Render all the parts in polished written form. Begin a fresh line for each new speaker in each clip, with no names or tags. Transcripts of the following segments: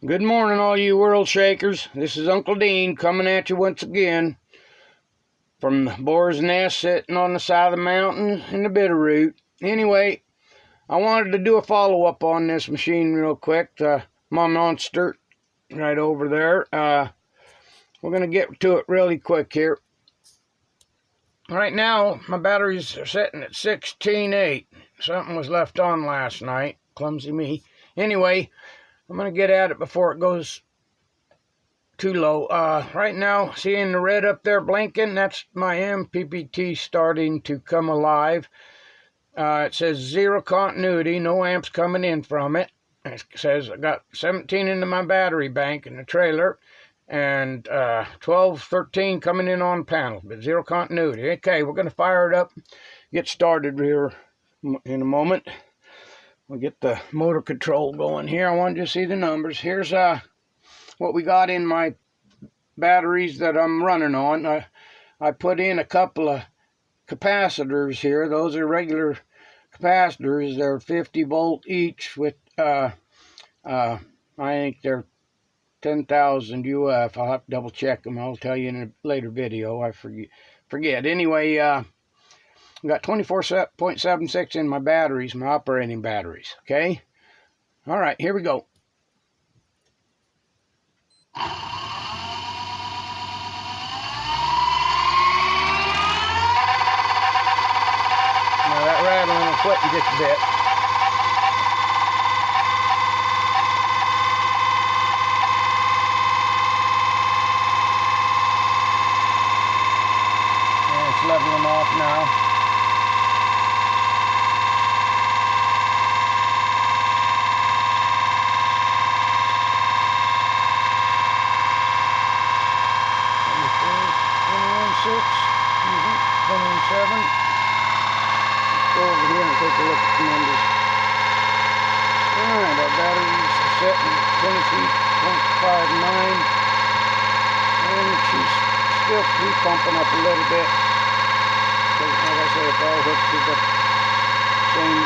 Good morning, all you world shakers. This is Uncle Dean coming at you once again from Boar's Nest, sitting on the side of the mountain in the Bitterroot. Anyway, I wanted to do a follow-up on this machine real quick. My monster right over there. We're going to get to it really quick here. Right now, my batteries are sitting at 16.8. Something was left on last night. Clumsy me. Anyway, I'm going to get at it before it goes too low. Right now, seeing the red up there blinking, that's my MPPT starting to come alive. It says 0 continuity, no amps coming in from it. It says I got 17 into my battery bank in the trailer, and 12, 13 coming in on panel, but 0 continuity. Okay, we're going to fire it up, get started here in a moment. We'll get the motor control going here. I want you to see the numbers. Here's what we got in my batteries that I'm running on. I put in a couple of capacitors here. Those are regular capacitors. They're 50 volt each with I think they're 10,000 UF. I'll have to double check them. I'll tell you in a later video. I forget. Anyway, I got 24.76 in my batteries, my operating batteries. Okay. All right, here we go. That rattling will quit in just a bit. And it's leveling off now. Go over here and take a look at the numbers. Alright, our batteries are setting at 23.59, and she's still pre-pumping up a little bit. Like I say, it's all hooked to the same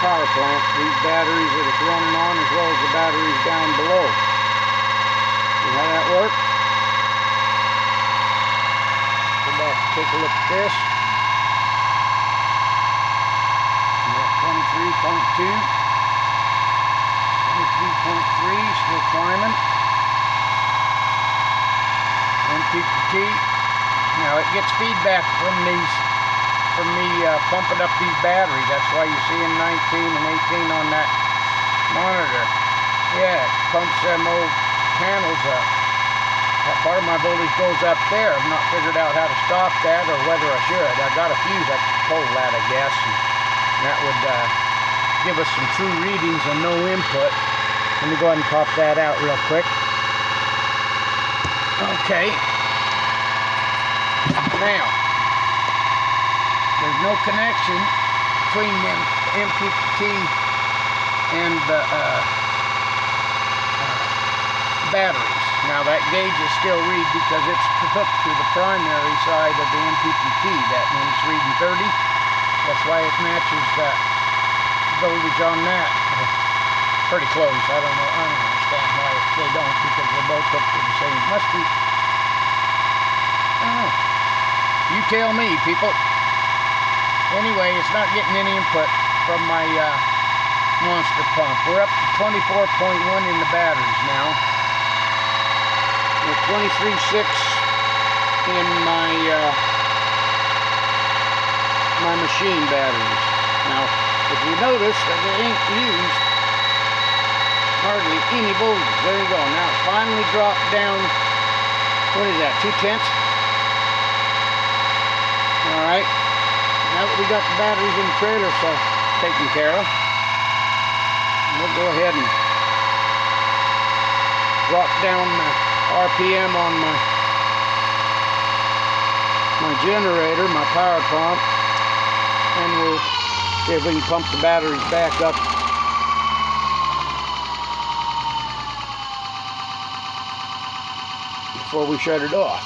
power plant. These batteries that it's running on, as well as the batteries down below. See how that works? Go back and take a look at this. 23.2, 23.3, still climbing. MPPT. Now it gets feedback from me pumping up these batteries. That's why you're seeing 19 and 18 on that monitor. Yeah, it pumps them old panels up. That part of my voltage goes up there. I've not figured out how to stop that or whether I should. I got a fuse I could pull that, I guess. That would give us some true readings and no input. Let me go ahead and pop that out real quick. Okay. Now, there's no connection between the MPPT and the batteries. Now that gauge is still read because it's hooked to the primary side of the MPPT. That when it's reading 30. That's why it matches the voltage on that. Pretty close. I don't understand why they don't, because they're both hooked to the same. Must be. I don't know. You tell me, people. Anyway, it's not getting any input from my monster pump. We're up to 24.1 in the batteries now. With 23.6 in my machine batteries. Now, if you notice that it ain't used hardly any voltage. There you go. Now it's finally dropped down. What is that? 2/10? Alright. Now that we got the batteries in the trailer taken care of, we'll go ahead and drop down the RPM on my generator, my power pump. And we'll see if we can pump the batteries back up. Before we shut it off.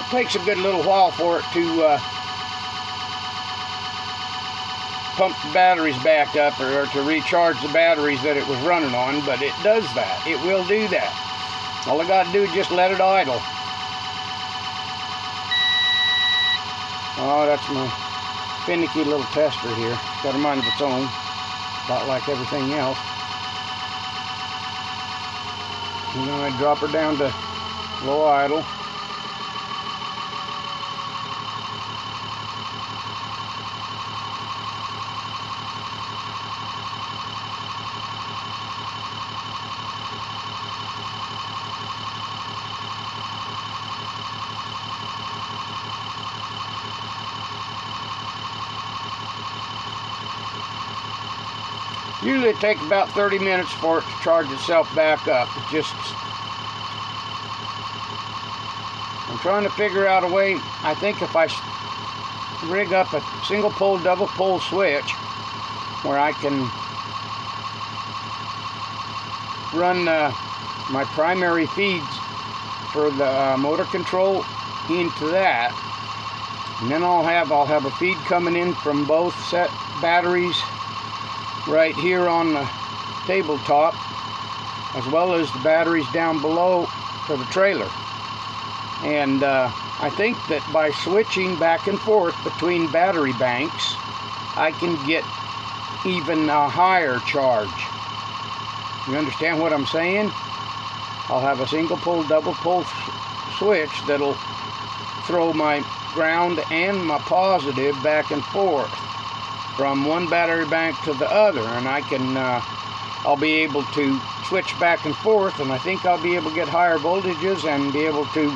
takes a good little while for it to pump the batteries back up, or to recharge the batteries that it was running on, but it does that. It will do that. All I got to do is just let it idle. Oh, that's my finicky little tester here. It's got a mind of its own, about like everything else. And then I drop her down to low idle. Usually it takes about 30 minutes for it to charge itself back up. It just, I'm trying to figure out a way. I think if I rig up a single pole, double pole switch where I can run my primary feeds for the motor control into that, and then I'll have a feed coming in from both set batteries right here on the tabletop, as well as the batteries down below for the trailer. And I think that by switching back and forth between battery banks, I can get even a higher charge. You understand what I'm saying? I'll have a single pole, double pole switch that'll throw my ground and my positive back and forth from one battery bank to the other, and I'll be able to switch back and forth, and I think I'll be able to get higher voltages and be able to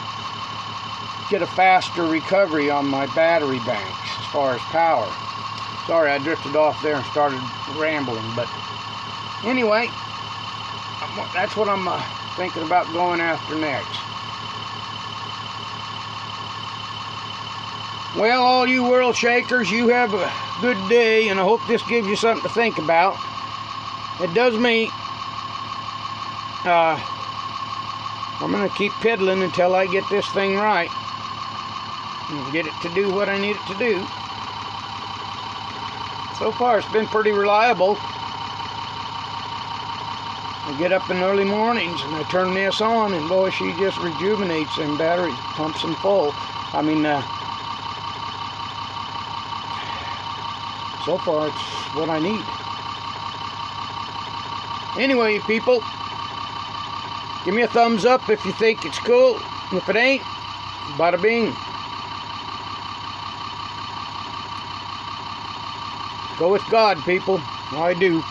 get a faster recovery on my battery banks as far as power. Sorry, I drifted off there and started rambling, but anyway, that's what I'm thinking about going after next. Well, all you world shakers, you have a good day, and I hope this gives you something to think about. It does me. I'm going to keep piddling until I get this thing right and get it to do what I need it to do. So far, it's been pretty reliable. I get up in the early mornings and I turn this on, and boy, she just rejuvenates them batteries, pumps them full. I mean, so far, it's what I need. Anyway, people, give me a thumbs up if you think it's cool. And if it ain't, bada bing. Go with God, people. I do.